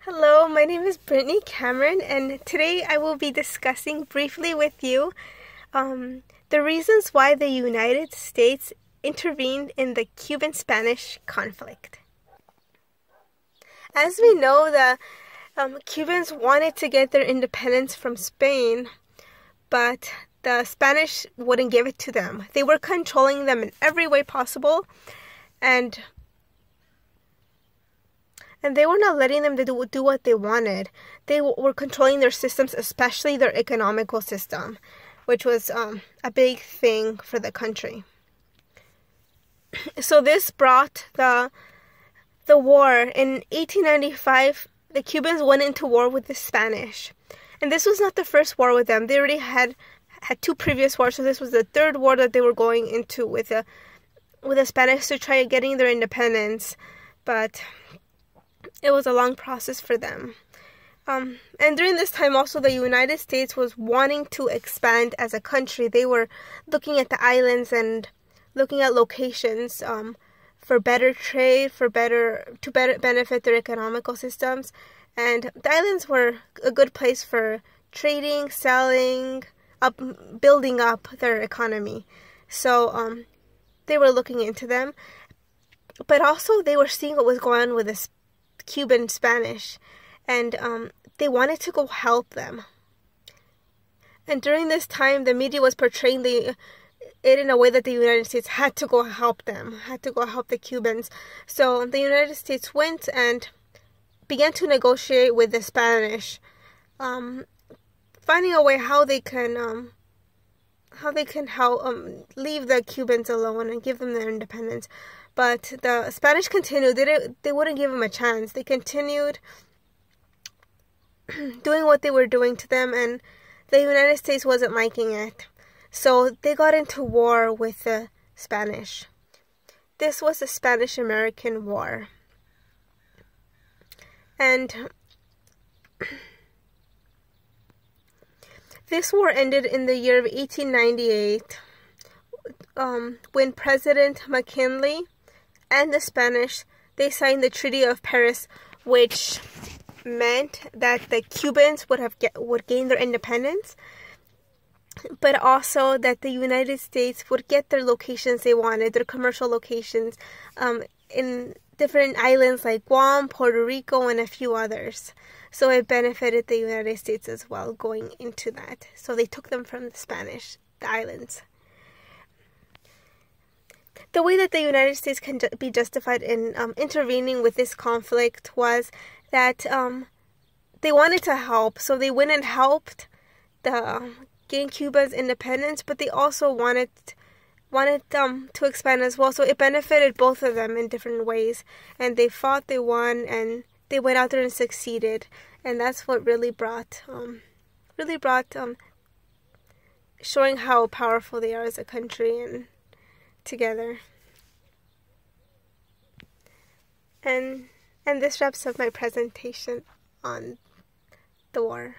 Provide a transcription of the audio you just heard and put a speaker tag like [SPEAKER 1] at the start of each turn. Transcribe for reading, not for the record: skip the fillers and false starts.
[SPEAKER 1] Hello, my name is Brittany Cameron, and today I will be discussing briefly with you the reasons why the United States intervened in the Cuban-Spanish conflict. As we know, the Cubans wanted to get their independence from Spain, but the Spanish wouldn't give it to them. They were controlling them in every way possible, and they were not letting them do what they wanted. They were controlling their systems, especially their economical system, which was a big thing for the country. So this brought the war. In 1895, the Cubans went into war with the Spanish. And this was not the first war with them. They already had two previous wars, so this was the third war that they were going into with the Spanish to try getting their independence. But it was a long process for them. And during this time also, the United States was wanting to expand as a country. They were looking at the islands and looking at locations for better trade, to better benefit their economical systems. And the islands were a good place for trading, selling, building up their economy. So they were looking into them. But also they were seeing what was going on with the Cuban Spanish, and they wanted to go help them. And during this time, the media was portraying it in a way that the United States had to go help them, had to go help the Cubans. So the United States went and began to negotiate with the Spanish, finding a way how they can help leave the Cubans alone and give them their independence. But the Spanish continued. They wouldn't give them a chance. They continued doing what they were doing to them, and the United States wasn't liking it. So they got into war with the Spanish. This was the Spanish-American War. And this war ended in the year of 1898 when President McKinley and the Spanish, they signed the Treaty of Paris, which meant that the Cubans would gain their independence, but also that the United States would get their locations they wanted, their commercial locations, in different islands like Guam, Puerto Rico, and a few others. So it benefited the United States as well going into that. So they took them from the Spanish, the islands. The way that the United States can be justified in intervening with this conflict was that they wanted to help. So they went and helped gain Cuba's independence, but they also wanted them to expand as well. So it benefited both of them in different ways. And they fought, they won, and they went out there and succeeded. And that's what really brought showing how powerful they are as a country and together. And this wraps up my presentation on the war.